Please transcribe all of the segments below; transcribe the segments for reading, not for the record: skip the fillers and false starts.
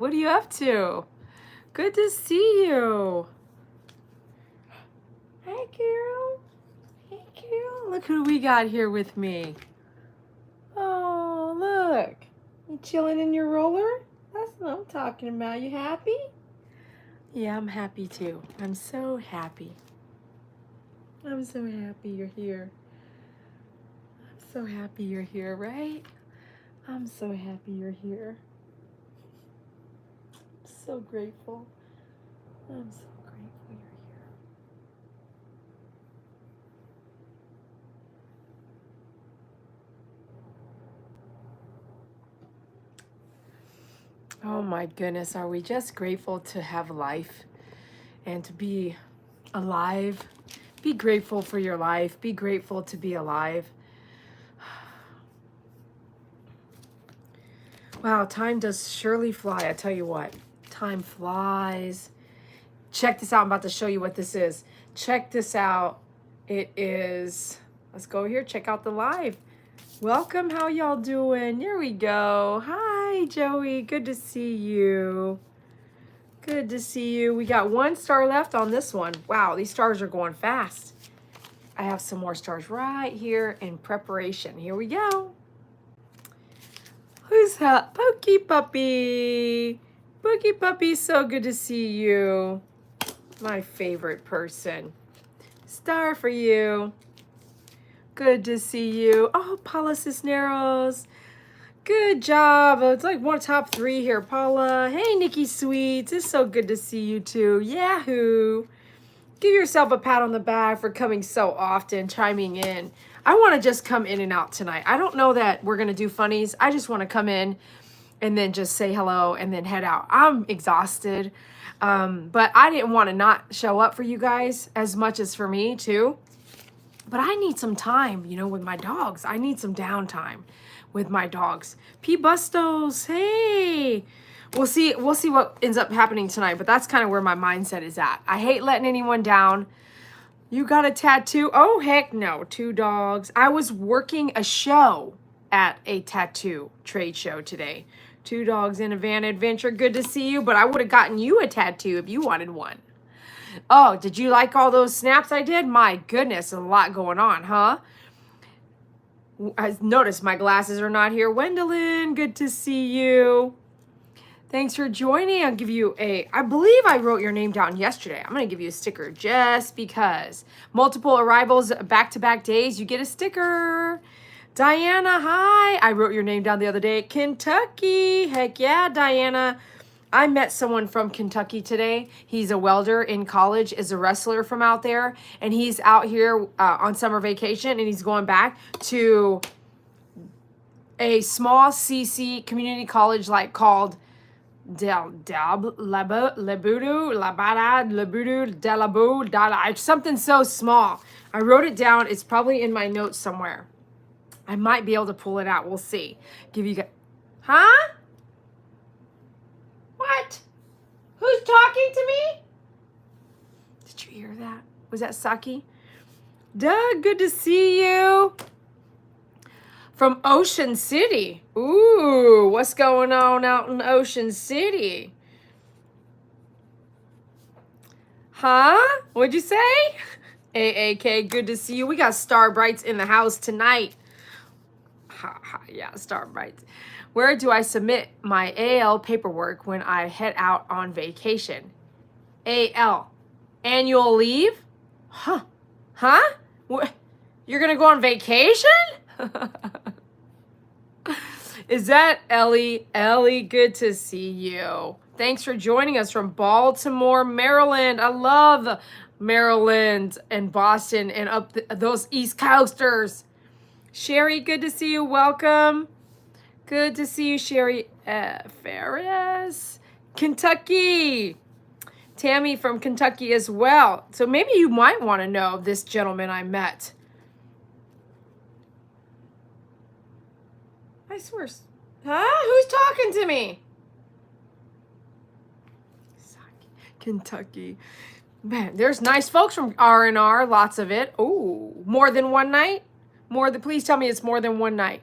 What are you up to? Good to see you. Hey, Carol. Hey, Carol. Look who we got here with me. Oh, look. You chilling in your roller? That's what I'm talking about. You happy? Yeah, I'm happy too. I'm so happy. I'm so happy you're here. I'm so happy you're here, right? I'm so happy you're here. I'm so grateful. I'm so grateful you're here. Oh my goodness, are we just grateful to have life and to be alive? Be grateful for your life. Be grateful to be alive. Wow, time does surely fly. I tell you what, time flies. Check this out. I'm about to show you what this is. Check this out. It is, let's go here. Check out the live. Welcome. How y'all doing? Here we go. Hi, Joey. Good to see you. Good to see you. We got 1 star left on this one. Wow, these stars are going fast. I have some more stars right here in preparation. Here we go. Who's that? Pokey Puppy. Pokey Puppy, so good to see you. My favorite person. Star for you. Good to see you. Oh, Paula Cisneros. Good job. It's like one top 3 here, Paula. Hey, Nikki Sweets. It's so good to see you too. Yahoo. Give yourself a pat on the back for coming so often, chiming in. I want to just come in and out tonight. I don't know that we're going to do funnies. I just want to come in and then just say hello and then head out. I'm exhausted. But I didn't want to not show up for you guys as much as for me too. But I need some time, you know, with my dogs. I need some downtime with my dogs. P. Bustos, hey. We'll see what ends up happening tonight, but that's kind of where my mindset is at. I hate letting anyone down. You got a tattoo? Oh, heck no. 2 dogs. I was working a show at a tattoo trade show today. 2 dogs in a van adventure. Good to see you, but I would have gotten you a tattoo if you wanted one. Oh, did you like all those snaps I did? My goodness, a lot going on, huh? I noticed my glasses are not here. Wendelin, good to see you. Thanks for joining. I'll give you I believe I wrote your name down yesterday. I'm going to give you a sticker just because. Multiple arrivals, back-to-back days, you get a sticker. Diana, hi. I wrote your name down the other day. Kentucky. Heck yeah, Diana. I met someone from Kentucky today. He's a welder in college, is a wrestler from out there, and he's out here on summer vacation, and he's going back to a small CC community college like called something so small. I wrote it down. It's probably in my notes somewhere. I might be able to pull it out. We'll see. Give you guys. Huh? What? Who's talking to me? Did you hear that? Was that Saki? Doug, good to see you. From Ocean City. Ooh, what's going on out in Ocean City? Huh? What'd you say? AAK, good to see you. We got Star Brights in the house tonight. Ha, ha, yeah, Star Brights. Where do I submit my AL paperwork when I head out on vacation? AL, annual leave? Huh? Huh? You're gonna go on vacation? Is that Ellie? Ellie, good to see you. Thanks for joining us from Baltimore, Maryland. I love Maryland and Boston and up those East Coasters. Sherry, good to see you. Welcome. Good to see you, Sherry. Ferris. Kentucky. Tammy from Kentucky as well. So maybe you might want to know this gentleman I met. I swear. Huh? Who's talking to me? Kentucky. Man, there's nice folks from R&R. Lots of it. Oh, more than one night? Please tell me it's more than one night.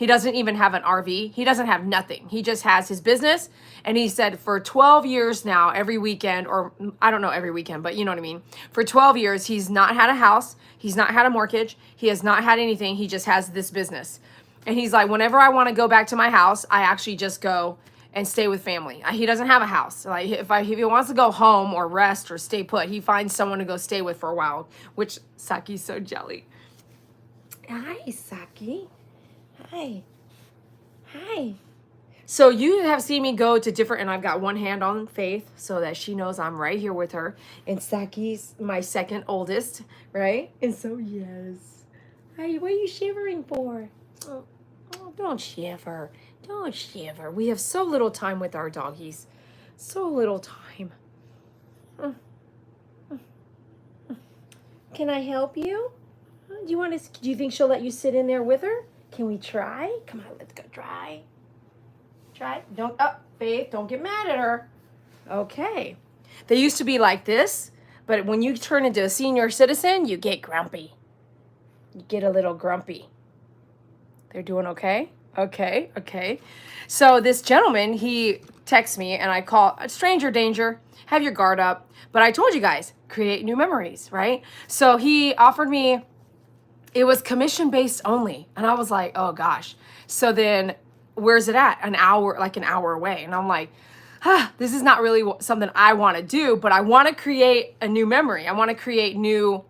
He doesn't even have an RV. He doesn't have nothing. He just has his business. And he said for 12 years now, every weekend, or I don't know every weekend, but you know what I mean? For 12 years, he's not had a house. He's not had a mortgage. He has not had anything. He just has this business. And he's like, whenever I want to go back to my house, I actually just go and stay with family. He doesn't have a house. Like if he wants to go home or rest or stay put, he finds someone to go stay with for a while, which Saki's so jelly. Hi, Saki. Hi. Hi. So you have seen me go to different, and I've got one hand on Faith so that she knows I'm right here with her. And Saki's my second oldest, right? And so, yes. Hi, what are you shivering for? Oh, don't shiver. Don't shiver. We have so little time with our doggies. So little time. Can I help you? Do you think she'll let you sit in there with her? Can we try? Come on, let's go try. Try. Faith, don't get mad at her. Okay. They used to be like this, but when you turn into a senior citizen, you get grumpy. You get a little grumpy. They're doing okay? Okay. So this gentleman, he texts me and I call, stranger danger, have your guard up. But I told you guys, create new memories, right? So he offered me, it was commission based only. And I was like, oh gosh. So then where's it at? An hour away. And I'm like, this is not really something I want to do, but I want to create a new memory. I want to create new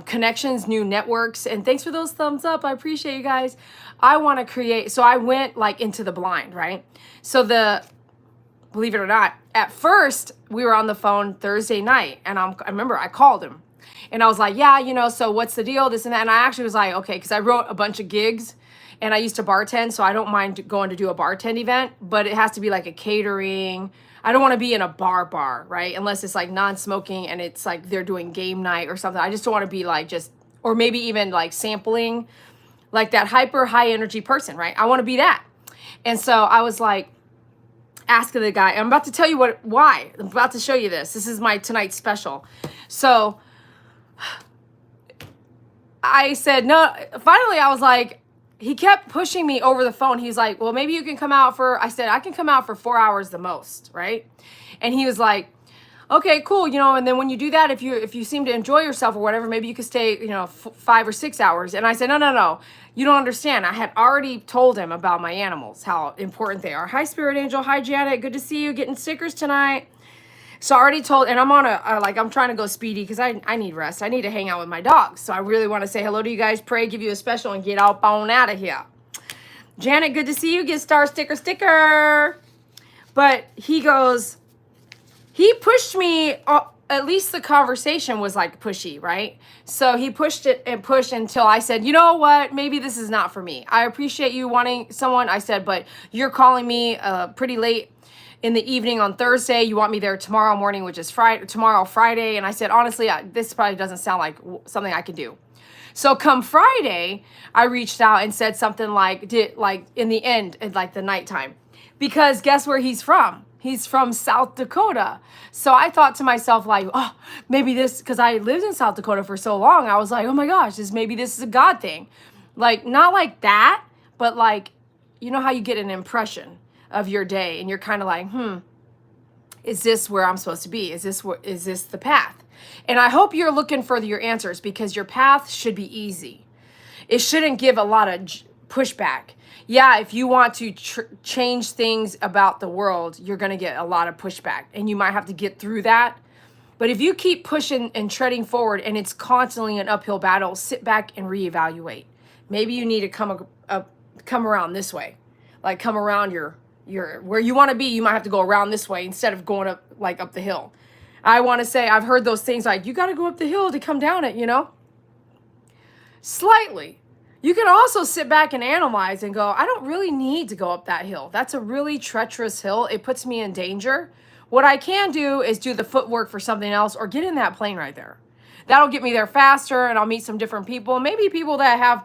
connections, new networks. And thanks for those thumbs up. I appreciate you guys. I want to create. So I went like into the blind, right? So believe it or not, at first we were on the phone Thursday night and I remember I called him and I was like, yeah, so what's the deal? This and that. And I actually was like, okay, because I wrote a bunch of gigs and I used to bartend. So I don't mind going to do a bartend event, but it has to be like a catering. I don't want to be in a bar, right? Unless it's like non-smoking and it's like they're doing game night or something. I just don't want to be like or maybe even like sampling, like that hyper high energy person, right? I want to be that. And so I was like, asking the guy, I'm about to tell you why. I'm about to show you this. This is my tonight's special. So I said, no, finally I was like, he kept pushing me over the phone. He's like, well, maybe you can come out I said, I can come out for 4 hours the most, right? And he was like, okay, cool. And then when you do that, if you seem to enjoy yourself or whatever, maybe you could stay, 5 or 6 hours. And I said, no. You don't understand. I had already told him about my animals, how important they are. Hi, Spirit Angel. Hi, Janet. Good to see you. Getting stickers tonight. So I already told, and I'm on I'm trying to go speedy because I need rest. I need to hang out with my dogs. So I really want to say hello to you guys, pray, give you a special, and get out of here. Janet, good to see you. Get star sticker. But he pushed me, at least the conversation was like pushy, right? So he pushed until I said, you know what? Maybe this is not for me. I appreciate you wanting someone. I said, but you're calling me pretty late in the evening on Thursday. You want me there tomorrow morning, which is Friday. And I said, honestly, this probably doesn't sound like something I can do. So come Friday, I reached out and said something like in the end, at like the nighttime, because guess where he's from? He's from South Dakota. So I thought to myself, like, oh, maybe this, because I lived in South Dakota for so long. I was like, oh my gosh, maybe this is a God thing. Like, not like that, but like, you know how you get an impression of your day and you're kind of like, is this where I'm supposed to be? Is this the path? And I hope you're looking for your answers, because your path should be easy. It shouldn't give a lot of pushback. Yeah, if you want to change things about the world, you're going to get a lot of pushback and you might have to get through that. But if you keep pushing and treading forward and it's constantly an uphill battle, sit back and reevaluate. Maybe you need to come around this way. Like come around your where you want to be, you might have to go around this way instead of going up the hill. I want to say, I've heard those things like, you got to go up the hill to come down it, Slightly. You can also sit back and analyze and go, I don't really need to go up that hill. That's a really treacherous hill. It puts me in danger. What I can do is do the footwork for something else or get in that plane right there. That'll get me there faster and I'll meet some different people. Maybe people that have,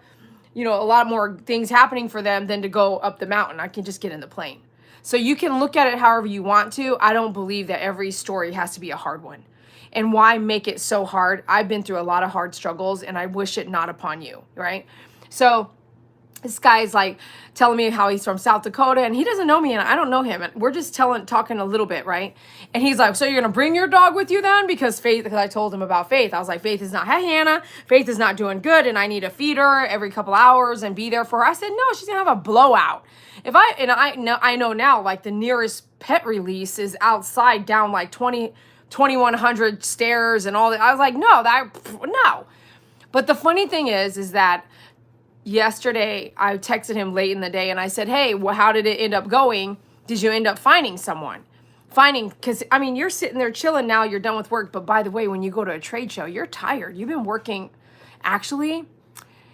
a lot more things happening for them than to go up the mountain. I can just get in the plane. So you can look at it however you want to. I don't believe that every story has to be a hard one. And why make it so hard? I've been through a lot of hard struggles and I wish it not upon you, right? So This guy's like telling me how he's from South Dakota and he doesn't know me and I don't know him. And we're just talking a little bit, right? And he's like, so you're going to bring your dog with you then? Because I told him about Faith. I was like, Faith is not, hey, Hannah, Faith is not doing good. And I need to feed her every couple hours and be there for her. I said, no, she's going to have a blowout. I know now, like the nearest pet release is outside down like 2100 stairs and all that. I was like, no. But the funny thing is that yesterday, I texted him late in the day and I said, hey, well, how did it end up going? Did you end up finding someone? Because, I mean, you're sitting there chilling now, you're done with work. But by the way, when you go to a trade show, you're tired. You've been working. Actually,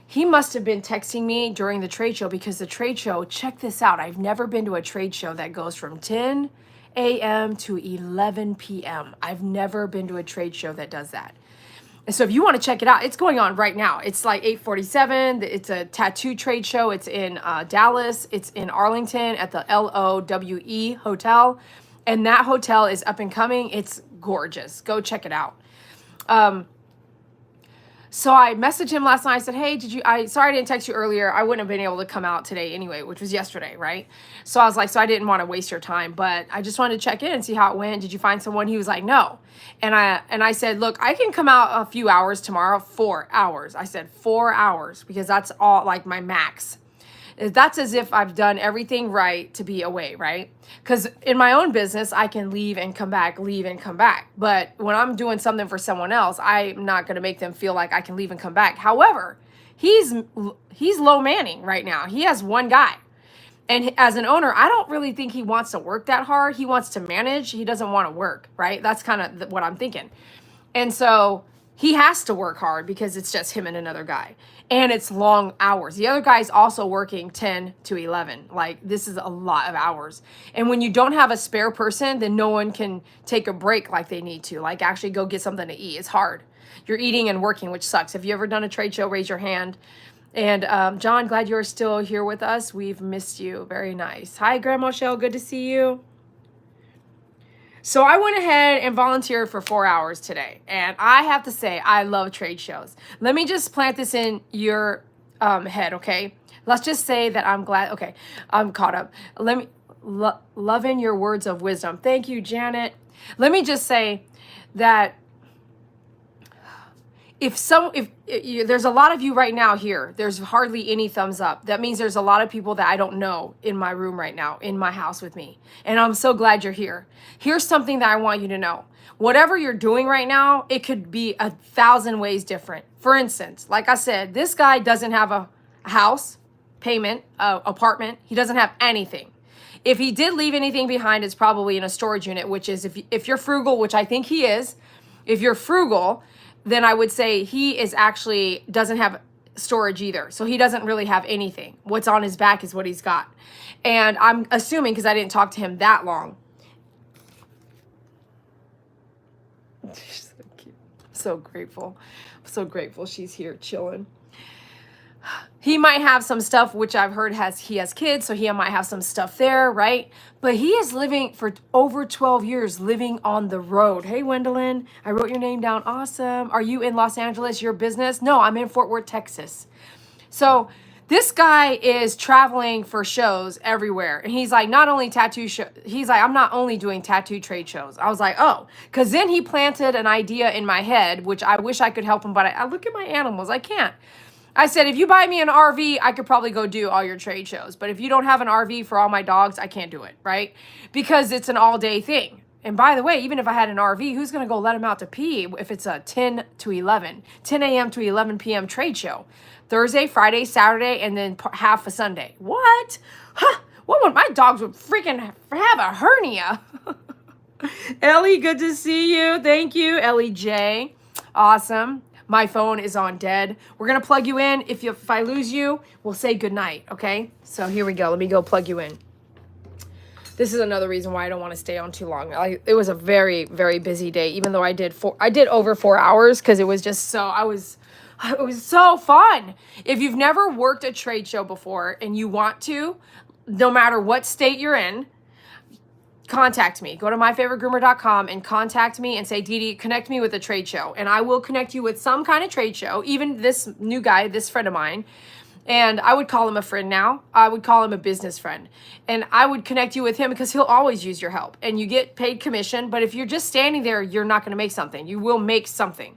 he must have been texting me during the trade show because the trade show, check this out. I've never been to a trade show that goes from 10 a.m. to 11 p.m. I've never been to a trade show that does that. And so if you want to check it out, it's going on right now. It's like 8:47. It's a tattoo trade show. It's in Dallas. It's in Arlington at the LOWE Hotel. And that hotel is up and coming. It's gorgeous. Go check it out. So I messaged him last night. I said, hey, sorry I didn't text you earlier. I wouldn't have been able to come out today anyway, which was yesterday, right? So I was like, so I didn't want to waste your time, but I just wanted to check in and see how it went. Did you find someone? He was like, no. And I said, look, I can come out a few hours tomorrow, 4 hours. I said 4 hours because that's all like my max. That's as if I've done everything right to be away, right? Because in my own business, I can leave and come back, leave and come back. But when I'm doing something for someone else, I'm not going to make them feel like I can leave and come back. However, he's low manning right now. He has one guy. And as an owner, I don't really think he wants to work that hard. He wants to manage. He doesn't want to work, right? That's kind of what I'm thinking. And so he has to work hard because it's just him and another guy. And it's long hours. The other guy's also working 10 to 11. Like, this is a lot of hours. And when you don't have a spare person, then no one can take a break like they need to. Like, actually go get something to eat. It's hard. You're eating and working, which sucks. Have you ever done a trade show? Raise your hand. And John, glad you're still here with us. We've missed you. Very nice. Hi, Grandma Shell. Good to see you. So I went ahead and volunteered for 4 hours today. And I have to say, I love trade shows. Let me just plant this in your head, okay? Let's just say that I'm glad. Okay, I'm caught up. Let me loving your words of wisdom. Thank you, Janet. Let me just say that if there's a lot of you right now here, there's hardly any thumbs up. That means there's a lot of people that I don't know in my room right now, in my house with me. And I'm so glad you're here. Here's something that I want you to know. Whatever you're doing right now, it could be 1,000 ways different. For instance, like I said, this guy doesn't have a house, payment, apartment. He doesn't have anything. If he did leave anything behind, it's probably in a storage unit, which is if you're frugal, which I think he is, if you're frugal, then I would say he is actually doesn't have storage either. So he doesn't really have anything. What's on his back is what he's got. And I'm assuming, because I didn't talk to him that long. She's so cute. So grateful. So grateful she's here chilling. He might have some stuff, which I've heard he has kids, so he might have some stuff there, right? But he is living for over 12 years, living on the road. Hey, Wendelin, I wrote your name down. Awesome. Are you in Los Angeles, your business? No, I'm in Fort Worth, Texas. So this guy is traveling for shows everywhere. And he's like, not only tattoo show. He's like, I'm not only doing tattoo trade shows. I was like, oh, because then he planted an idea in my head, which I wish I could help him, but I look at my animals. I can't. I said, if you buy me an RV, I could probably go do all your trade shows. But if you don't have an RV for all my dogs, I can't do it, right? Because it's an all-day thing. And by the way, even if I had an RV, who's going to go let him out to pee if it's a 10 a.m. to 11 p.m. trade show? Thursday, Friday, Saturday, and then half a Sunday. What? Huh? What would my dogs would freaking have a hernia? Ellie, good to see you. Thank you, Ellie J. Awesome. My phone is on dead. We're going to plug you in. If I lose you, we'll say goodnight, okay? So here we go. Let me go plug you in. This is another reason why I don't want to stay on too long. It was a very, very busy day, even though I did over 4 hours because it was just it was so fun. If you've never worked a trade show before and you want to, no matter what state you're in, contact me. Go to myfavoritegroomer.com and contact me and say, Dede, connect me with a trade show. And I will connect you with some kind of trade show, even this new guy, this friend of mine. And I would call him a friend now. I would call him a business friend. And I would connect you with him because he'll always use your help. And you get paid commission. But if you're just standing there, you're not going to make something. You will make something.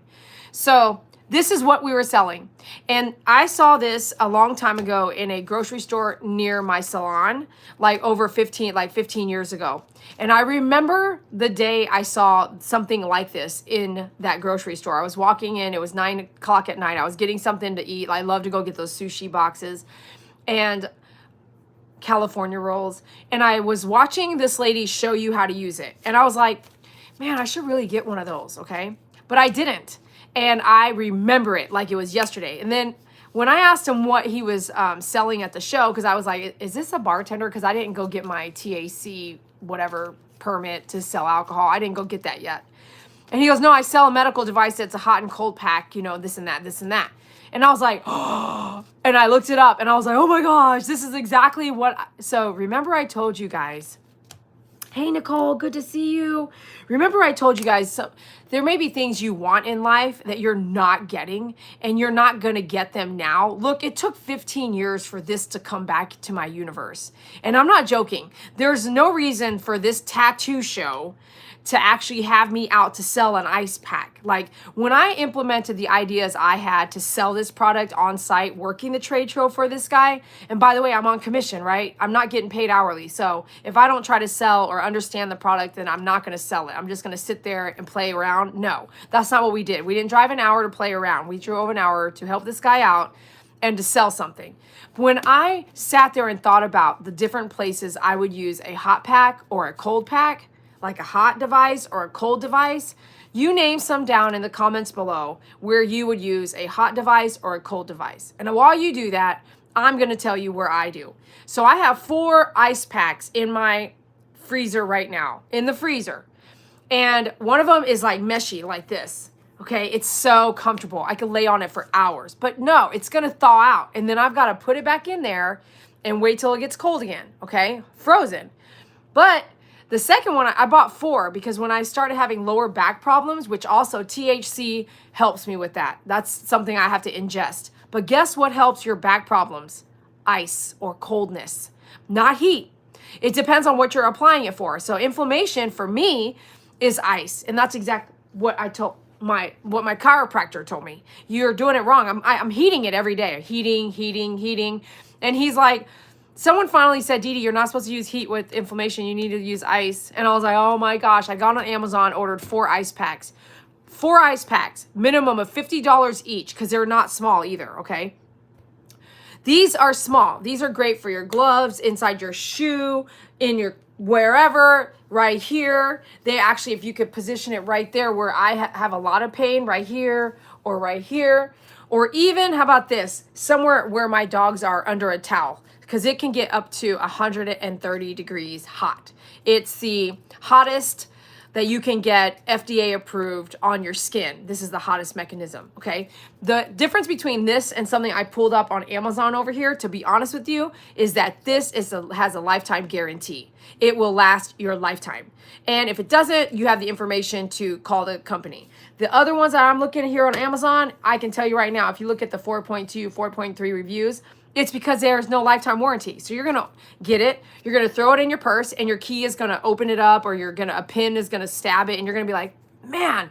So this is what we were selling. And I saw this a long time ago in a grocery store near my salon, like 15 years ago. And I remember the day I saw something like this in that grocery store. I was walking in, it was 9 o'clock at night. I was getting something to eat. I love to go get those sushi boxes and California rolls. And I was watching this lady show you how to use it. And I was like, man, I should really get one of those, okay? But I didn't. And I remember it like it was yesterday. And then when I asked him what he was selling at the show, because I was like, is this a bartender? Because I didn't go get my TAC, whatever, permit to sell alcohol. I didn't go get that yet. And he goes, no, I sell a medical device that's a hot and cold pack, you know, this and that, this and that. And I was like, oh, and I looked it up and I was like, oh my gosh, this is exactly what. So remember I told you guys, hey, Nicole, good to see you. Remember I told you guys, so there may be things you want in life that you're not getting and you're not going to get them now. Look, it took 15 years for this to come back to my universe. And I'm not joking. There's no reason for this tattoo show to actually have me out to sell an ice pack. Like when I implemented the ideas I had to sell this product on site, working the trade show for this guy, and by the way, I'm on commission, right? I'm not getting paid hourly. So if I don't try to sell or understand the product, then I'm not going to sell it. I'm just going to sit there and play around. No, that's not what we did. We didn't drive an hour to play around. We drove an hour to help this guy out and to sell something. When I sat there and thought about the different places I would use a hot pack or a cold pack, like a hot device or a cold device, you name some down in the comments below where you would use a hot device or a cold device. And while you do that, I'm going to tell you where I do. So I have 4 ice packs in my freezer right now, in the freezer. And one of them is like meshy like this. Okay, it's so comfortable. I could lay on it for hours. But no, it's going to thaw out. And then I've got to put it back in there and wait till it gets cold again. Okay, frozen. But the second one, I bought 4 because when I started having lower back problems, which also THC helps me with that. That's something I have to ingest. But guess what helps your back problems? Ice or coldness, not heat. It depends on what you're applying it for. So inflammation for me is ice. And that's exactly what my chiropractor told me. You're doing it wrong. I'm heating it every day. Heating. And he's like, someone finally said, Dede, you're not supposed to use heat with inflammation. You need to use ice. And I was like, oh my gosh. I got on Amazon, ordered 4 ice packs. 4 ice packs, minimum of $50 each because they're not small either, okay? These are small. These are great for your gloves, inside your shoe, in your wherever, right here. They actually, if you could position it right there where I have a lot of pain, right here or right here. Or even, how about this, somewhere where my dogs are under a towel, because it can get up to 130 degrees hot. It's the hottest that you can get FDA approved on your skin. This is the hottest mechanism, okay? The difference between this and something I pulled up on Amazon over here, to be honest with you, is that this has a lifetime guarantee. It will last your lifetime. And if it doesn't, you have the information to call the company. The other ones that I'm looking at here on Amazon, I can tell you right now, if you look at the 4.2, 4.3 reviews, it's because there's no lifetime warranty. So you're going to get it, you're going to throw it in your purse, and your key is going to open it up, or a pin is going to stab it, and you're going to be like, man,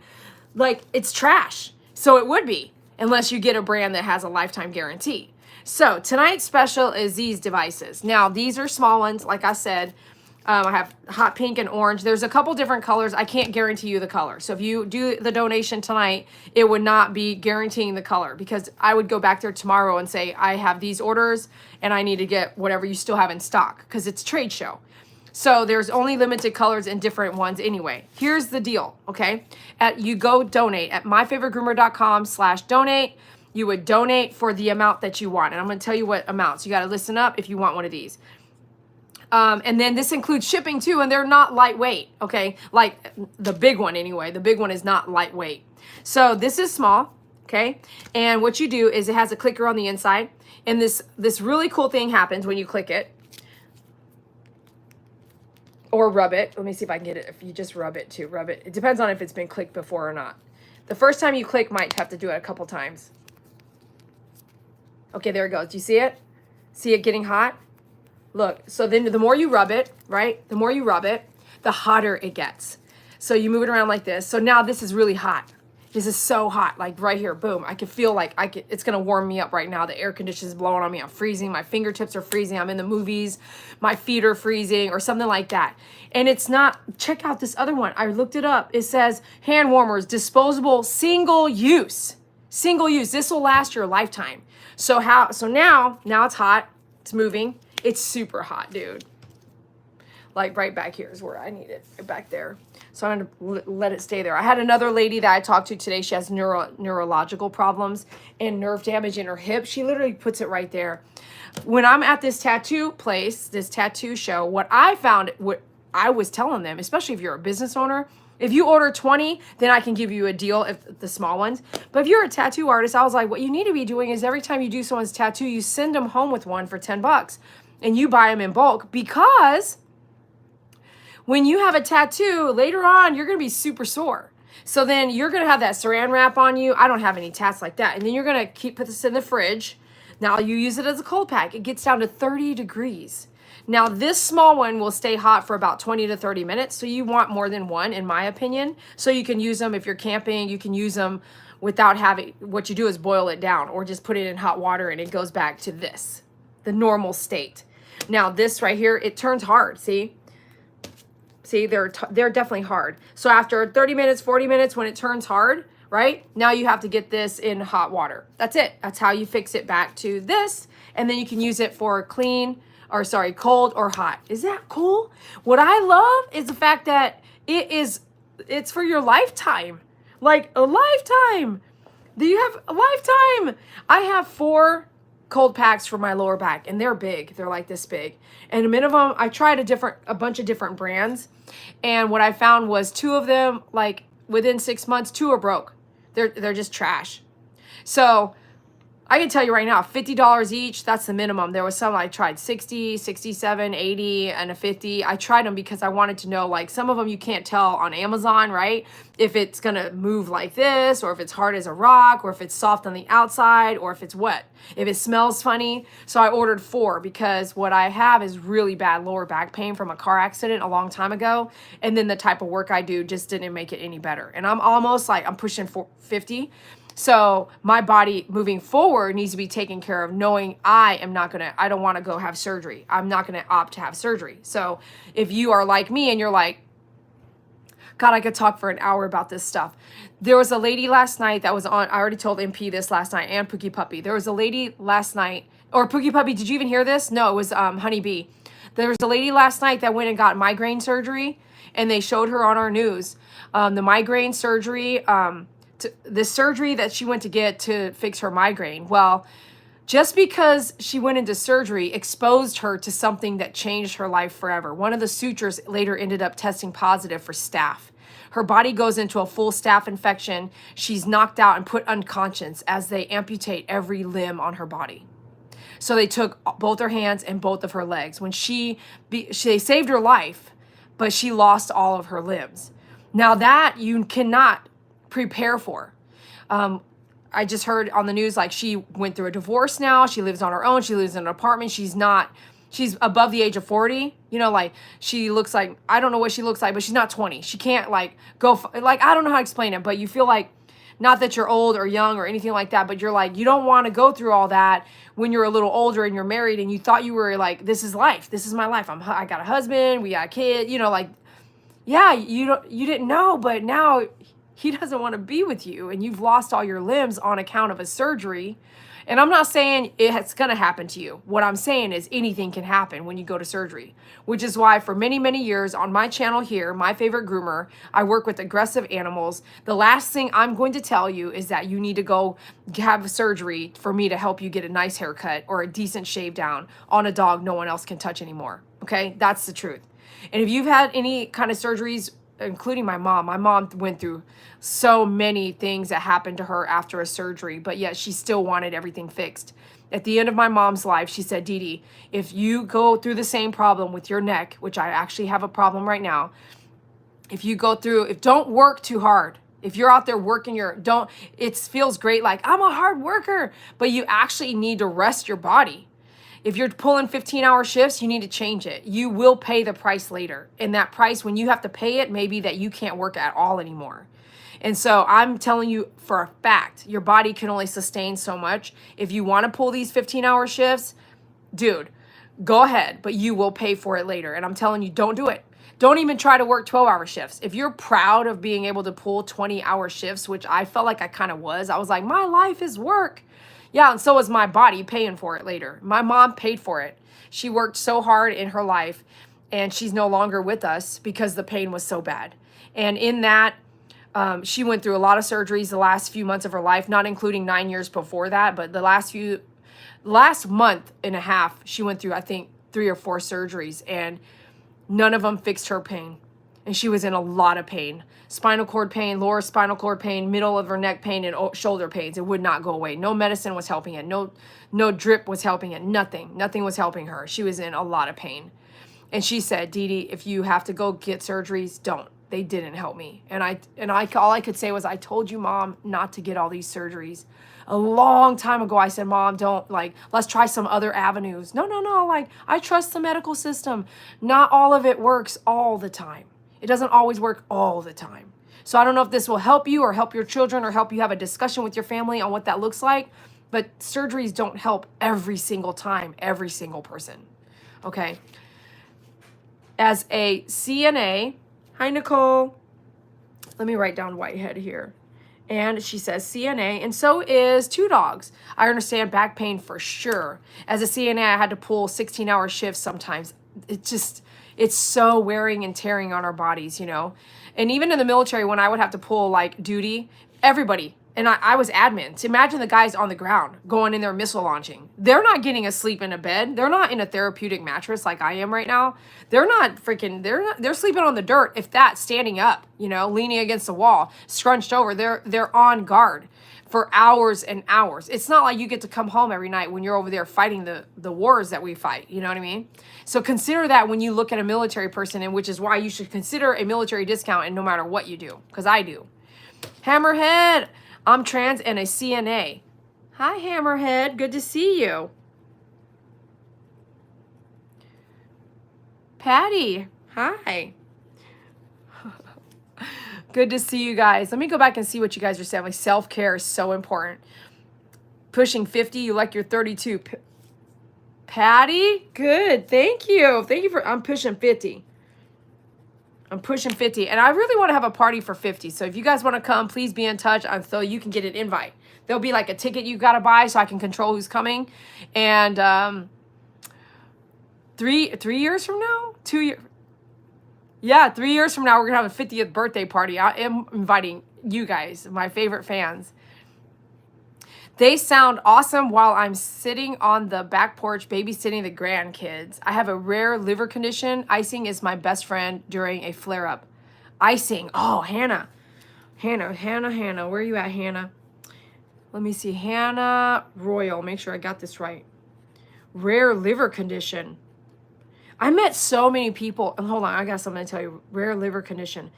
like it's trash. So it would be, unless you get a brand that has a lifetime guarantee. So tonight's special is these devices. Now, these are small ones, like I said. I have hot pink and orange. There's a couple different colors. I can't guarantee you the color. So if you do the donation tonight, it would not be guaranteeing the color, because I would go back there tomorrow and say, I have these orders and I need to get whatever you still have in stock, because it's a trade show. So there's only limited colors and different ones anyway. Here's the deal, okay? You go donate at myfavoritegroomer.com/donate. You would donate for the amount that you want. And I'm going to tell you what amounts. You got to listen up if you want one of these. And then this includes shipping too, and they're not lightweight, okay? Like the big one anyway. The big one is not lightweight. So this is small, okay? And what you do is it has a clicker on the inside, and this really cool thing happens when you click it or rub it. Let me see if I can get it. If you just rub it too, rub it. It depends on if it's been clicked before or not. The first time you click might have to do it a couple times. Okay, there it goes. Do you see it? See it getting hot? Look, so then the more you rub it, right? The more you rub it, the hotter it gets. So you move it around like this. So now this is really hot. This is so hot, like right here, boom. I can feel like it's gonna warm me up right now. The air conditioning is blowing on me. I'm freezing. My fingertips are freezing. I'm in the movies. My feet are freezing or something like that. And it's not, check out this other one. I looked it up. It says hand warmers, disposable, single use. Single use. This will last your lifetime. So now it's hot. It's moving. It's super hot, dude. Like right back here is where I need it, right back there. So I'm going to let it stay there. I had another lady that I talked to today. She has neurological problems and nerve damage in her hip. She literally puts it right there. When I'm at this tattoo place, this tattoo show, what I found, what I was telling them, especially if you're a business owner, if you order 20, then I can give you a deal, if the small ones. But if you're a tattoo artist, I was like, what you need to be doing is every time you do someone's tattoo, you send them home with one for 10 bucks and you buy them in bulk, because when you have a tattoo, later on, you're going to be super sore. So then you're going to have that saran wrap on you. I don't have any tats like that. And then you're going to put this in the fridge. Now you use it as a cold pack. It gets down to 30 degrees. Now this small one will stay hot for about 20 to 30 minutes. So you want more than one, in my opinion. So you can use them if you're camping. You can use them without having, what you do is boil it down or just put it in hot water and it goes back to this, the normal state. Now this right here, it turns hard, see? See, they're definitely hard. So after 30 minutes, 40 minutes, when it turns hard, right? Now you have to get this in hot water. That's it. That's how you fix it back to this. And then you can use it for cold or hot. Is that cool? What I love is the fact that it's for your lifetime. Like a lifetime. Do you have a lifetime? I have 4 cold packs for my lower back, and they're big. They're like this big. And a minimum, I tried a bunch of different brands, and what I found was 2 of them, like within 6 months, 2 are broke. They're just trash. So I can tell you right now, $50 each, that's the minimum. There was some I tried 60, 67, 80, and a 50. I tried them because I wanted to know, like, some of them you can't tell on Amazon, right? If it's gonna move like this, or if it's hard as a rock, or if it's soft on the outside, or if it's wet, if it smells funny. So I ordered 4 because what I have is really bad lower back pain from a car accident a long time ago. And then the type of work I do just didn't make it any better. And I'm almost like, I'm pushing 50. So my body moving forward needs to be taken care of, knowing I don't want to go have surgery. I'm not going to opt to have surgery. So if you are like me and you're like, God, I could talk for an hour about this stuff. There was a lady last night that was on, I already told MP this last night, and Pookie Puppy. There was a lady last night, or Pookie Puppy, did you even hear this? No, it was Honey Bee. There was a lady last night that went and got migraine surgery, and they showed her on our news. The migraine surgery, the surgery that she went to get to fix her migraine. Well, just because she went into surgery exposed her to something that changed her life forever. One of the sutures later ended up testing positive for staph. Her body goes into a full staph infection. She's knocked out and put unconscious as they amputate every limb on her body. So they took both her hands and both of her legs. When they saved her life, but she lost all of her limbs. Now that you cannot prepare for. I just heard on the news, like, she went through a divorce now. She lives on her own. She lives in an apartment. She's above the age of 40. You know, like, she looks like, I don't know what she looks like, but she's not 20. She can't like I don't know how to explain it, but you feel like, not that you're old or young or anything like that, but you're like, you don't want to go through all that when you're a little older and you're married and you thought you were like, this is life. This is my life. I got a husband. We got a kid, you know, like, yeah, you didn't know, but now he doesn't want to be with you and you've lost all your limbs on account of a surgery. And I'm not saying it's going to happen to you. What I'm saying is anything can happen when you go to surgery, which is why for many, many years on my channel here, My Favorite Groomer, I work with aggressive animals. The last thing I'm going to tell you is that you need to go have surgery for me to help you get a nice haircut or a decent shave down on a dog no one else can touch anymore. Okay? That's the truth. And if you've had any kind of surgeries, including my mom went through so many things that happened to her after a surgery, but yet she still wanted everything fixed. At the end of my mom's life, she said, Dede, if you go through the same problem with your neck, which I actually have a problem right now, if don't work too hard. If you're out there working it feels great like I'm a hard worker, but you actually need to rest your body. If you're pulling 15-hour shifts, you need to change it. You will pay the price later. And that price, when you have to pay it, maybe that you can't work at all anymore. And so I'm telling you for a fact, your body can only sustain so much. If you want to pull these 15-hour shifts, dude, go ahead, but you will pay for it later. And I'm telling you, don't do it. Don't even try to work 12-hour shifts. If you're proud of being able to pull 20-hour shifts, which I felt like I kind of was, I was like, my life is work. Yeah, and so is my body paying for it later. My mom paid for it. She worked so hard in her life, and she's no longer with us because the pain was so bad. And in that, she went through a lot of surgeries the last few months of her life, not including 9 years before that, but the last month and a half, she went through, I think, 3 or 4 surgeries, and none of them fixed her pain. And she was in a lot of pain. Spinal cord pain, lower spinal cord pain, middle of her neck pain, and shoulder pains. It would not go away. No medicine was helping it. No drip was helping it. Nothing was helping her. She was in a lot of pain. And she said, Dede, if you have to go get surgeries, don't. They didn't help me. And all I could say was, I told you, Mom, not to get all these surgeries. A long time ago, I said, Mom, don't, let's try some other avenues. No, I trust the medical system. Not all of it works all the time. It doesn't always work all the time. So I don't know if this will help you or help your children or help you have a discussion with your family on what that looks like, but surgeries don't help every single time, every single person, okay? As a CNA, hi, Nicole. Let me write down Whitehead here. And she says CNA, and so is 2 dogs. I understand back pain for sure. As a CNA, I had to pull 16-hour shifts sometimes. It's so wearing and tearing on our bodies, And even in the military, when I would have to pull duty, everybody, and I was admin. So imagine the guys on the ground going in there missile launching. They're not getting a sleep in a bed. They're not in a therapeutic mattress like I am right now. They're sleeping on the dirt, if that, standing up, leaning against the wall, scrunched over. They're on guard for hours and hours. It's not like you get to come home every night when you're over there fighting the wars that we fight. You know what I mean? So consider that when you look at a military person, and which is why you should consider a military discount, and no matter what you do, because I do. Hammerhead, I'm trans and a CNA. Hi, Hammerhead. Good to see you. Patty, hi. Good to see you guys. Let me go back and see what you guys are saying. Self-care is so important. Pushing 50, you like your 32. Patty, good. Thank you. I'm pushing 50. I'm pushing 50. And I really want to have a party for 50. So if you guys want to come, please be in touch so you can get an invite. There'll be a ticket you got to buy so I can control who's coming. And 3 years from now? 2 years. Yeah, 3 years from now, we're going to have a 50th birthday party. I am inviting you guys, my favorite fans. They sound awesome while I'm sitting on the back porch babysitting the grandkids. I have a rare liver condition. Icing is my best friend during a flare-up. Icing. Oh, Hannah. Hannah. Where are you at, Hannah? Let me see. Hannah Royal. Make sure I got this right. Rare liver condition. I met so many people. And hold on, I got something to tell you. Rare liver condition.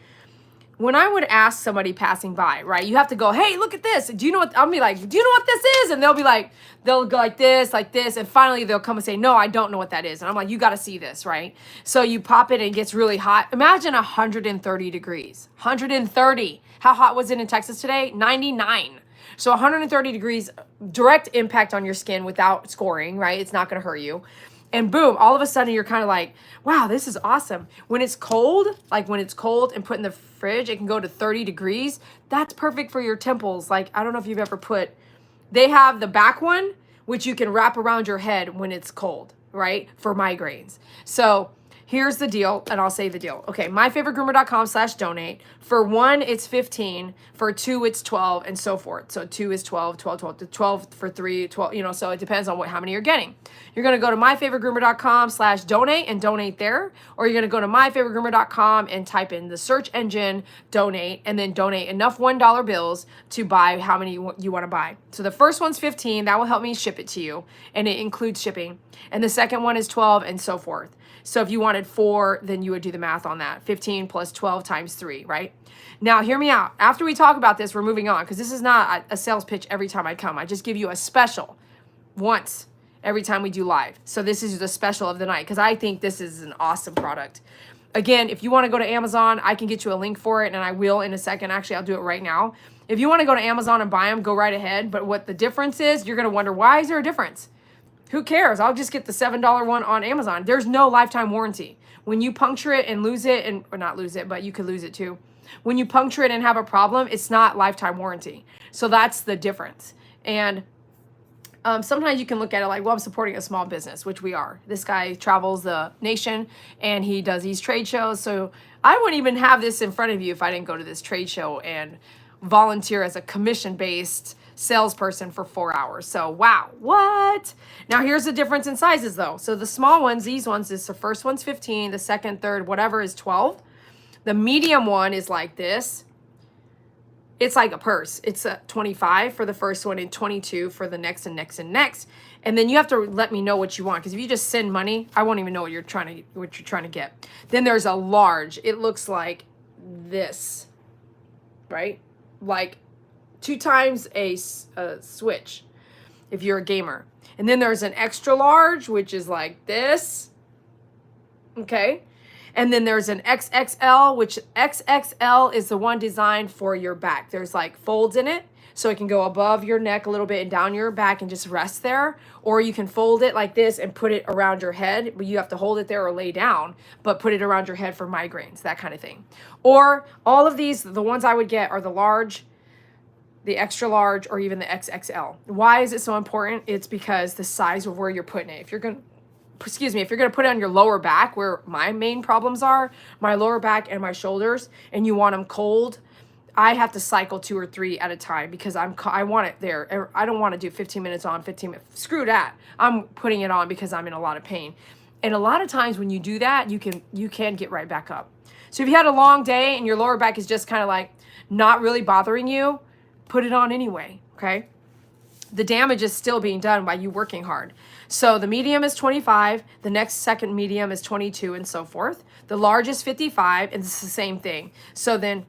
When I would ask somebody passing by, right, you have to go, hey, look at this. Do you know what? I'll be like, do you know what this is? And they'll go like this. And finally they'll come and say, no, I don't know what that is. And I'm like, you got to see this, right? So you pop it and it gets really hot. Imagine 130 degrees. 130. How hot was it in Texas today? 99. So 130 degrees, direct impact on your skin without scoring, right? It's not going to hurt you. And boom, all of a sudden you're kind of like, wow, this is awesome. When it's cold, and put in the fridge, it can go to 30 degrees. That's perfect for your temples. I don't know if you've ever they have the back one, which you can wrap around your head when it's cold, right? For migraines. So here's the deal, and I'll say the deal. Okay, myfavoritegroomer.com/donate. For 1, it's 15. For 2, it's 12, and so forth. So 2 is 12, 12 for 3, 12, so it depends on how many you're getting. You're going to go to myfavoritegroomer.com/donate and donate there, or you're going to go to myfavoritegroomer.com and type in the search engine donate, and then donate enough $1 bills to buy how many you want to buy. So the first one's 15. That will help me ship it to you, and it includes shipping. And the second one is 12, and so forth. So if you wanted 4, then you would do the math on that. 15 plus 12 times 3, right? Now, hear me out. After we talk about this, we're moving on, because this is not a sales pitch every time I come. I just give you a special once every time we do live. So this is the special of the night, because I think this is an awesome product. Again, if you want to go to Amazon, I can get you a link for it, and I will in a second. Actually, I'll do it right now. If you want to go to Amazon and buy them, go right ahead. But what the difference is, you're going to wonder, why is there a difference? Who cares? I'll just get the $7 one on Amazon. There's no lifetime warranty. When you puncture it and lose it, or not lose it, but you could lose it too. When you puncture it and have a problem, it's not lifetime warranty. So that's the difference. And sometimes you can look at it like, well, I'm supporting a small business, which we are. This guy travels the nation and he does these trade shows. So I wouldn't even have this in front of you if I didn't go to this trade show and volunteer as a commission-based salesperson for 4 hours. So wow, what? Now here's the difference in sizes though. So the small ones, these ones, the first one's 15, the second, third, whatever is 12. The medium one is like this. It's like a purse. It's a 25 for the first one and 22 for the next and next and next. And then you have to let me know what you want, because if you just send money, I won't even know what you're trying to get. Then there's a large. It looks like this, right? Like 2 times a switch if you're a gamer. And then there's an extra large, which is like this. Okay. And then there's an XXL, which XXL is the one designed for your back. There's like folds in it, so it can go above your neck a little bit and down your back and just rest there. Or you can fold it like this and put it around your head, but you have to hold it there or lay down, but put it around your head for migraines, that kind of thing. Or all of these, the ones I would get are the large, the extra large, or even the XXL. Why is it so important? It's because the size of where you're putting it. If you're going to if you're going to put it on your lower back, where my main problems are, my lower back and my shoulders, and you want them cold, I have to cycle 2 or 3 at a time, because I want it there. I don't want to do 15 minutes on, 15 minutes. Screw that. I'm putting it on because I'm in a lot of pain. And a lot of times when you do that, you can get right back up. So if you had a long day and your lower back is just kind of like not really bothering you, put it on anyway, okay? The damage is still being done by you working hard. So the medium is 25, the next second medium is 22, and so forth. The large is 55, and it's the same thing. So then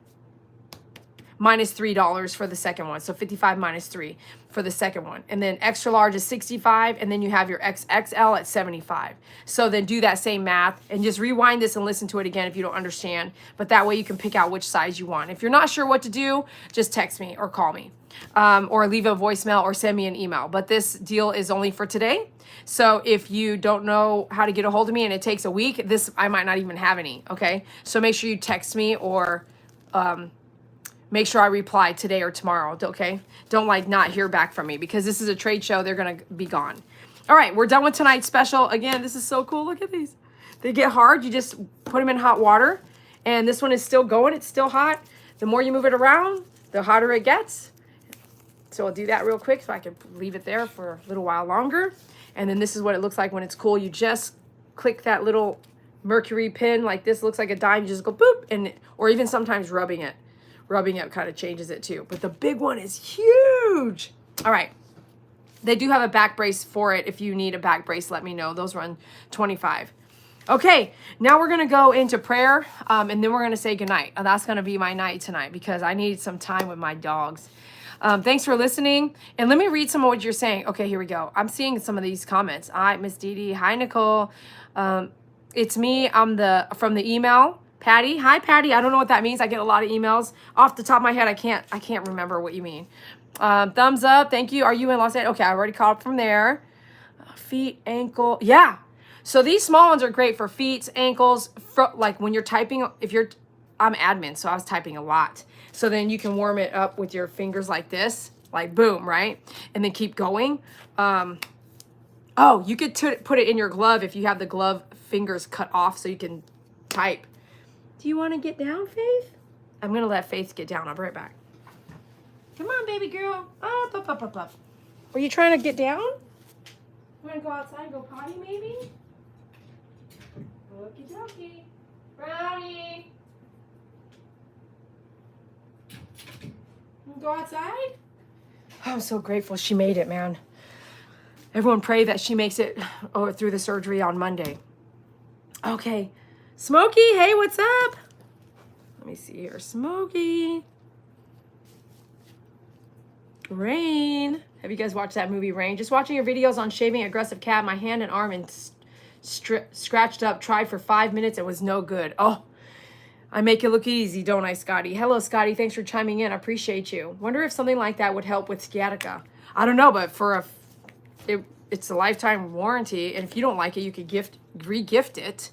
minus $3 for the second one. So 55 minus 3 for the second one. And then extra large is 65, and then you have your XXL at 75. So then do that same math and just rewind this and listen to it again if you don't understand. But that way you can pick out which size you want. If you're not sure what to do, just text me or call me. Or leave a voicemail or send me an email. But this deal is only for today. So if you don't know how to get a hold of me and it takes a week, I might not even have any, okay? So make sure you text me, or make sure I reply today or tomorrow, okay? Don't like not hear back from me, because this is a trade show. They're going to be gone. All right, we're done with tonight's special. Again, this is so cool. Look at these. They get hard. You just put them in hot water, and this one is still going. It's still hot. The more you move it around, the hotter it gets. So I'll do that real quick so I can leave it there for a little while longer. And then this is what it looks like when it's cool. You just click that little mercury pin like this. It looks like a dime. You just go boop, or even sometimes rubbing it. Rubbing it kind of changes it too. But the big one is huge. All right. They do have a back brace for it. If you need a back brace, let me know. Those run $25. Okay, now we're going to go into prayer, and then we're going to say goodnight. That's going to be my night tonight, because I need some time with my dogs. Thanks for listening. And let me read some of what you're saying. Okay, here we go. I'm seeing some of these comments. Hi, Miss Dede. Hi, Nicole. It's me. I'm from the email. Patty. Hi, Patty. I don't know what that means. I get a lot of emails. Off the top of my head, I can't remember what you mean. Thumbs up. Thank you. Are you in Los Angeles? Okay, I already caught up from there. Feet, ankle. Yeah. So these small ones are great for feet, ankles, like when you're typing. I'm admin, so I was typing a lot. So then you can warm it up with your fingers like this, like boom, right? And then keep going. Oh, you could put it in your glove if you have the glove fingers cut off so you can type. Do you want to get down, Faith? I'm going to let Faith get down. I'll be right back. Come on, baby girl. Up. Are you trying to get down? You want to go outside and go potty, maybe? Okie dokie. Brownie. Go outside? I'm so grateful she made it, man. Everyone pray that she makes it through the surgery on Monday. Okay. Smokey, hey, what's up? Let me see here. Smokey. Rain. Have you guys watched that movie, Rain? Just watching your videos on shaving aggressive cat. My hand and arm and scratched up. Tried for 5 minutes. It was no good. Oh, I make it look easy, don't I, Scotty? Hello, Scotty. Thanks for chiming in. I appreciate you. Wonder if something like that would help with sciatica. I don't know, but for it's a lifetime warranty, and if you don't like it, you could re-gift it.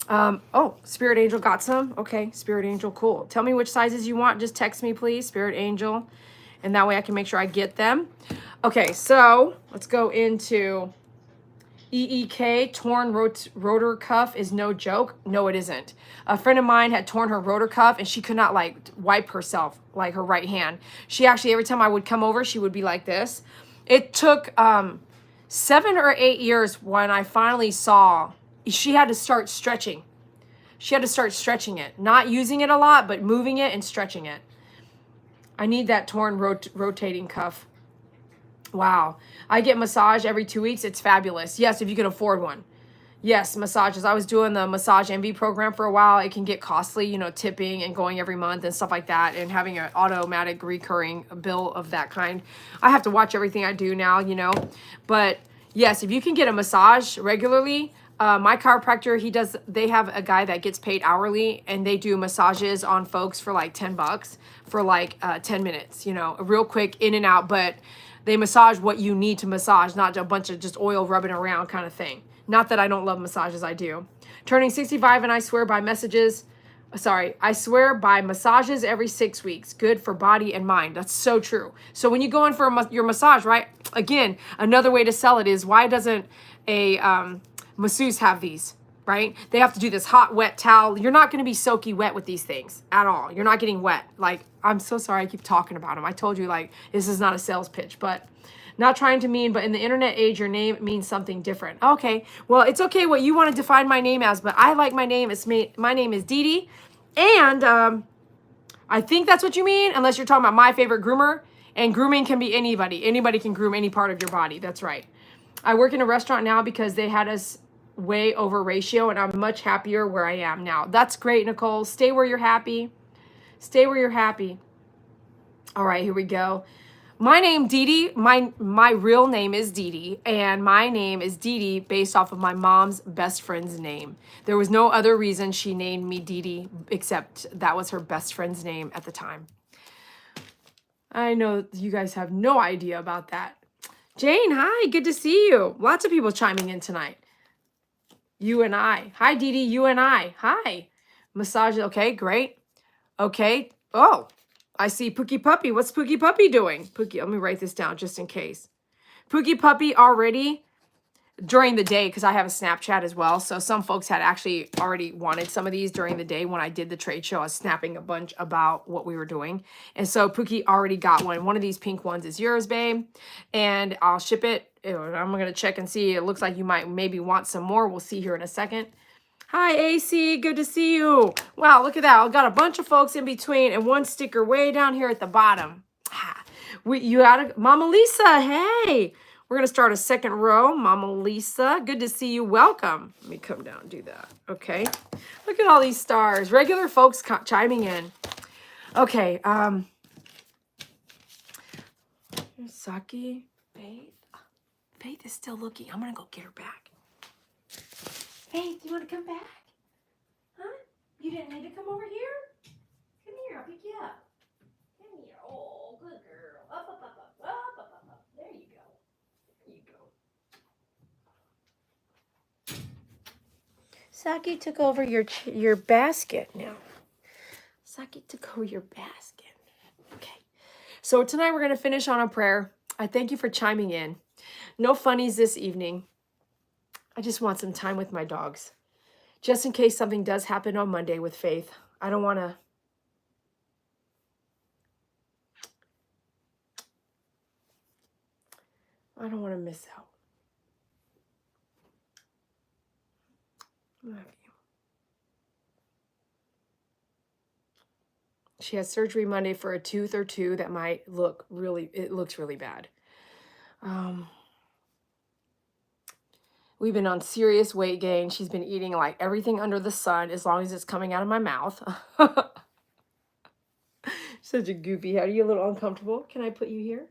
Oh, Spirit Angel got some. Okay, Spirit Angel, cool. Tell me which sizes you want. Just text me, please, Spirit Angel, and that way I can make sure I get them. Okay, so let's go into EEK. Torn rotor cuff is no joke. No, it isn't. A friend of mine had torn her rotor cuff and she could not like wipe herself, like her right hand. She actually, every time I would come over, she would be like this. It took 7 or 8 years when I finally saw she had to start stretching. She had to start stretching it. Not using it a lot, but moving it and stretching it. I need that torn rotating cuff. Wow. I get massage every 2 weeks. It's fabulous. Yes, if you can afford one. Yes, massages. I was doing the Massage Envy program for a while. It can get costly, you know, tipping and going every month and stuff like that, and having an automatic recurring bill of that kind. I have to watch everything I do now, you know. But yes, if you can get a massage regularly, my chiropractor, they have a guy that gets paid hourly, and they do massages on folks for like $10 for like 10 minutes, you know, real quick in and out. But they massage what you need to massage, not a bunch of just oil rubbing around kind of thing. Not that I don't love massages, I do. Turning 65 and I swear by I swear by massages every 6 weeks. Good for body and mind. That's so true. So when you go in for your massage, right? Again, another way to sell it is, why doesn't a masseuse have these, right? They have to do this hot, wet towel. You're not going to be soaky wet with these things at all. You're not getting wet. Like, I'm so sorry I keep talking about them. I told you, like, this is not a sales pitch, but not trying to mean, but in the internet age, your name means something different. Okay, well, it's okay what you want to define my name as, but I like my name. My name is Dede, and I think that's what you mean, unless you're talking about my favorite groomer, and grooming can be anybody. Anybody can groom any part of your body. That's right. I work in a restaurant now because they had us way over ratio, and I'm much happier where I am now. That's great, Nicole. Stay where you're happy. Stay where you're happy. All right, here we go. My name, Dede, my real name is Dede, and my name is Dede based off of my mom's best friend's name. There was no other reason she named me Dede except that was her best friend's name at the time. I know you guys have no idea about that. Jane, hi, good to see you. Lots of people chiming in tonight. You and I. Hi, Dede, you and I. Hi. Massage, okay, great. Okay. Oh, I see Pookie Puppy. What's Pookie Puppy doing? Pookie, let me write this down just in case. Pookie Puppy already during the day, because I have a Snapchat as well. So some folks had actually already wanted some of these during the day when I did the trade show. I was snapping a bunch about what we were doing. And so Pookie already got one. One of these pink ones is yours, babe. And I'll ship it. I'm going to check and see. It looks like you might maybe want some more. We'll see here in a second. Hi, AC. Good to see you. Wow, look at that. I've got a bunch of folks in between and one sticker way down here at the bottom. You got Mama Lisa. Hey, we're going to start a second row. Mama Lisa, good to see you. Welcome. Let me come down and do that. Okay. Look at all these stars. Regular folks chiming in. Okay. Saki, Faith. Faith is still looking. I'm going to go get her back. Faith, do you want to come back? Huh? You didn't need to come over here? Come here, I'll pick you up. Come here. Oh, good girl. Up, up, up, up, up, up, up, up. There you go. There you go. Saki took over your basket now. Saki took over your basket. Okay. So tonight we're going to finish on a prayer. I thank you for chiming in. No funnies this evening. I just want some time with my dogs. Just in case something does happen on Monday with Faith. I don't want to... miss out. Love you. She has surgery Monday for a tooth or two that might look really... It looks really bad. We've been on serious weight gain. She's been eating like everything under the sun as long as it's coming out of my mouth. Such a goofy head. Are you a little uncomfortable? Can I put you here?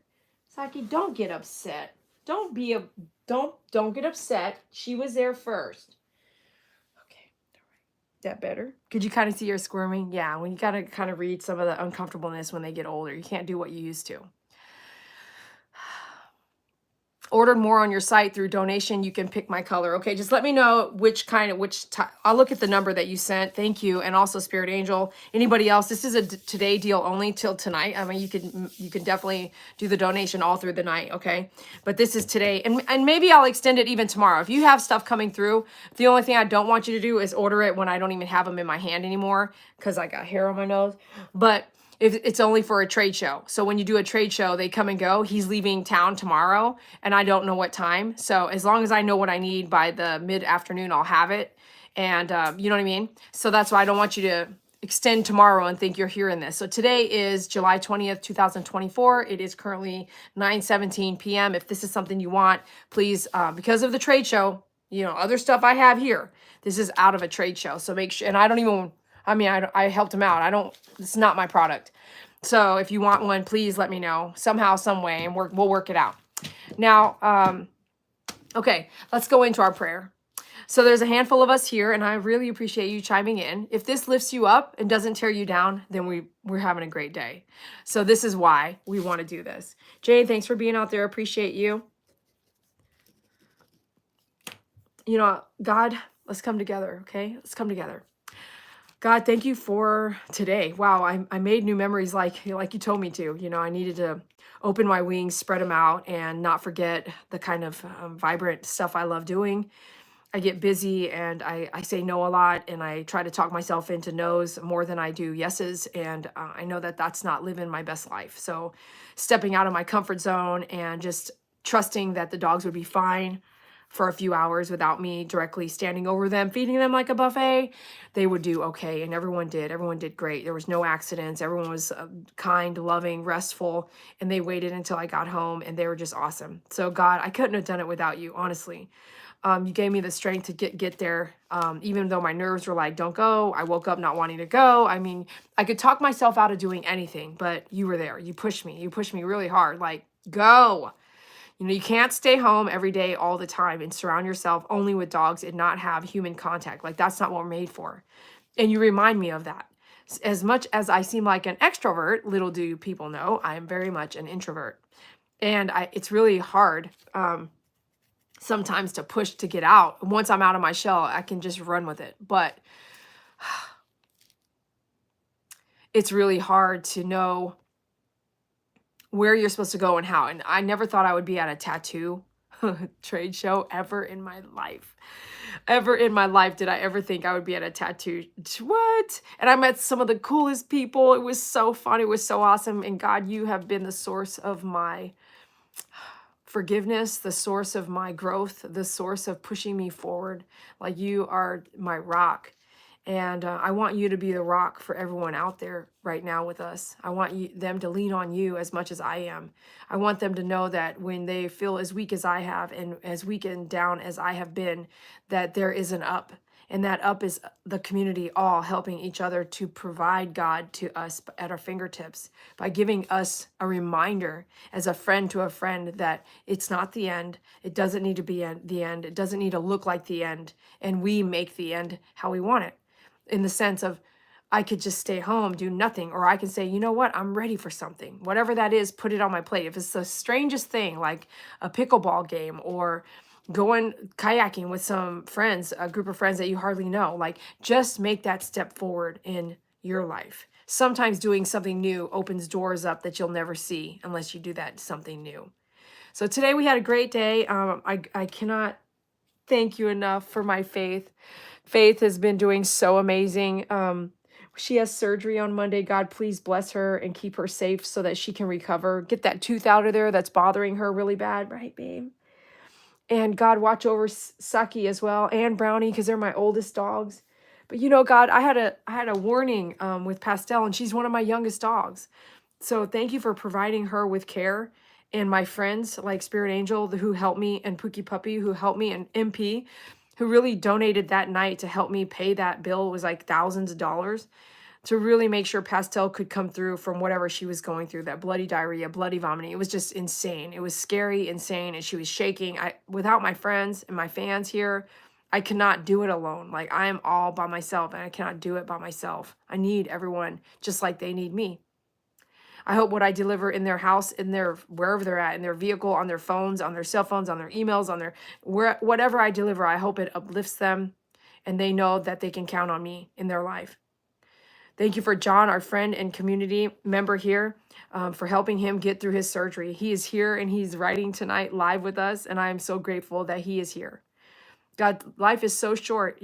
Saki, don't get upset. Don't be a don't get upset. She was there first. Okay. That better? Could you kind of see her squirming? Yeah, when you gotta kind of read some of the uncomfortableness when they get older. You can't do what you used to. Ordered more on your site through donation, you can pick my color. Okay, just let me know which I'll look at the number that you sent. Thank you. And also Spirit Angel. Anybody else? This is a today deal only till tonight. I mean, you can definitely do the donation all through the night, okay? But this is today. And maybe I'll extend it even tomorrow. If you have stuff coming through, the only thing I don't want you to do is order it when I don't even have them in my hand anymore because I got hair on my nose. But if it's only for a trade show. So when you do a trade show, they come and go. He's leaving town tomorrow and I don't know what time. So as long as I know what I need by the mid-afternoon, I'll have it. And you know what I mean? So that's why I don't want you to extend tomorrow and think you're hearing this. So today is July 20th, 2024. It is currently 9:17 p.m. If this is something you want, please, because of the trade show, you know, other stuff I have here, this is out of a trade show. So make sure, and I don't even, I mean, I helped him out. It's not my product. So if you want one, please let me know somehow, some way, and we'll work it out. Now, okay, let's go into our prayer. So there's a handful of us here, and I really appreciate you chiming in. If this lifts you up and doesn't tear you down, then we're having a great day. So this is why we want to do this. Jane, thanks for being out there. Appreciate you. You know, God, let's come together, okay? Let's come together. God, thank you for today. Wow, I made new memories like you told me to. You know, I needed to open my wings, spread them out, and not forget the kind of vibrant stuff I love doing. I get busy and I say no a lot, and I try to talk myself into no's more than I do yeses, and I know that that's not living my best life. So stepping out of my comfort zone and just trusting that the dogs would be fine for a few hours without me directly standing over them, feeding them like a buffet, they would do okay. And everyone did great. There was no accidents. Everyone was kind, loving, restful, and they waited until I got home, and they were just awesome. So God, I couldn't have done it without you, honestly. You gave me the strength to get there, even though my nerves were like, don't go. I woke up not wanting to go. I mean, I could talk myself out of doing anything, but you were there. You pushed me. You pushed me really hard. Like, go. You know, you can't stay home every day all the time and surround yourself only with dogs and not have human contact. Like, that's not what we're made for. And you remind me of that. As much as I seem like an extrovert, little do people know, I am very much an introvert. And it's really hard sometimes to push to get out. Once I'm out of my shell, I can just run with it. But it's really hard to know where you're supposed to go and how. And I never thought I would be at a tattoo trade show ever in my life. Ever in my life did I ever think I would be at a tattoo. What? And I met some of the coolest people. It was so fun. It was so awesome. And God, you have been the source of my forgiveness, the source of my growth, the source of pushing me forward. Like, you are my rock. And I want you to be the rock for everyone out there right now with us. I want them to lean on you as much as I am. I want them to know that when they feel as weak as I have and as weak and down as I have been, that there is an up. And that up is the community all helping each other to provide God to us at our fingertips by giving us a reminder as a friend to a friend that it's not the end. It doesn't need to be the end. It doesn't need to look like the end. And we make the end how we want it. In the sense of, I could just stay home, do nothing, or I can say, you know what, I'm ready for something. Whatever that is, put it on my plate. If it's the strangest thing, like a pickleball game or going kayaking with some friends, a group of friends that you hardly know, like, just make that step forward in your life. Sometimes doing something new opens doors up that you'll never see unless you do that something new. So today we had a great day. I cannot thank you enough for my Faith. Faith has been doing so amazing. She has surgery on Monday. God, please bless her and keep her safe so that she can recover. Get that tooth out of there that's bothering her really bad. Right, babe? And God, watch over Saki as well and Brownie, because they're my oldest dogs. But you know, God, I had a warning with Pastel, and she's one of my youngest dogs. So thank you for providing her with care and my friends like Spirit Angel who helped me, and Pookie Puppy who helped me, and MP who really donated that night to help me pay that bill. It was like thousands of dollars to really make sure Pastel could come through from whatever she was going through, that bloody diarrhea, bloody vomiting. It was just insane. It was scary, insane, and she was shaking. Without my friends and my fans here, I cannot do it alone. Like, I am all by myself, and I cannot do it by myself. I need everyone just like they need me. I hope what I deliver in their house, in their wherever they're at, in their vehicle, on their phones, on their cell phones, on their emails, on their whatever I deliver, I hope it uplifts them and they know that they can count on me in their life. Thank you for John, our friend and community member here, for helping him get through his surgery. He is here and he's writing tonight live with us, and I am so grateful that he is here. God, life is so short.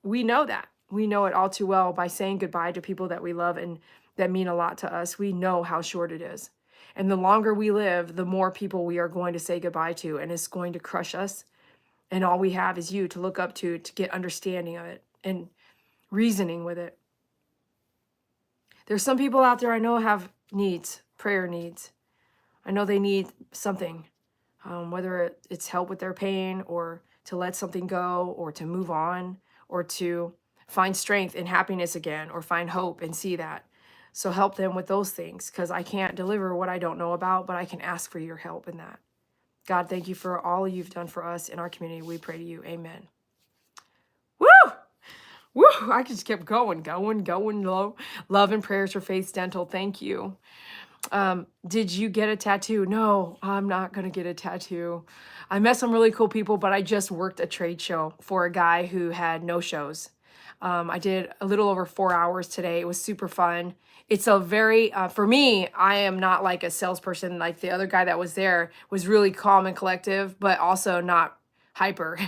We know that. We know it all too well by saying goodbye to people that we love and that mean a lot to us. We know how short it is. And the longer we live, the more people we are going to say goodbye to, and it's going to crush us. And all we have is you to look up to get understanding of it and reasoning with it. There's some people out there I know have needs, prayer needs. I know they need something, whether it's help with their pain, or to let something go, or to move on, or to find strength and happiness again, or find hope and see that. So help them with those things, because I can't deliver what I don't know about, but I can ask for your help in that. God, thank you for all you've done for us in our community. We pray to you. Amen. Woo! Woo! I just kept going. Low. Love and prayers for Faith Dental. Thank you. Did you get a tattoo? No, I'm not going to get a tattoo. I met some really cool people, but I just worked a trade show for a guy who had no shows. I did a little over 4 hours today. It was super fun. It's a very, for me, I am not like a salesperson. Like the other guy that was there was really calm and collective, but also not hyper.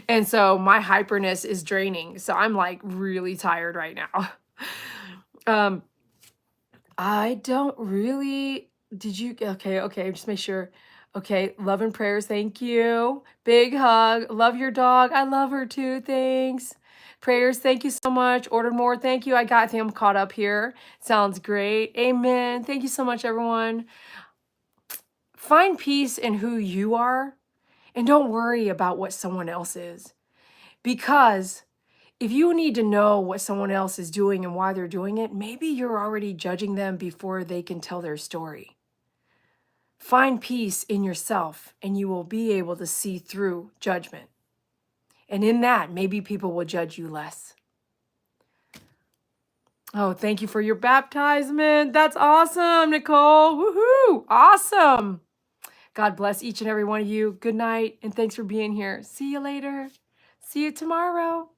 And so my hyperness is draining. So I'm like really tired right now. I don't really, did you, okay, just make sure. Okay, love and prayers, thank you. Big hug, love your dog. I love her too, thanks. Prayers, thank you so much. Ordered more, thank you. I think I'm caught up here. Sounds great. Amen. Thank you so much, everyone. Find peace in who you are, and don't worry about what someone else is. Because if you need to know what someone else is doing and why they're doing it, maybe you're already judging them before they can tell their story. Find peace in yourself, and you will be able to see through judgment. And in that, maybe people will judge you less. Oh, thank you for your baptizement. That's awesome, Nicole. Woohoo! Awesome. God bless each and every one of you. Good night, and thanks for being here. See you later. See you tomorrow.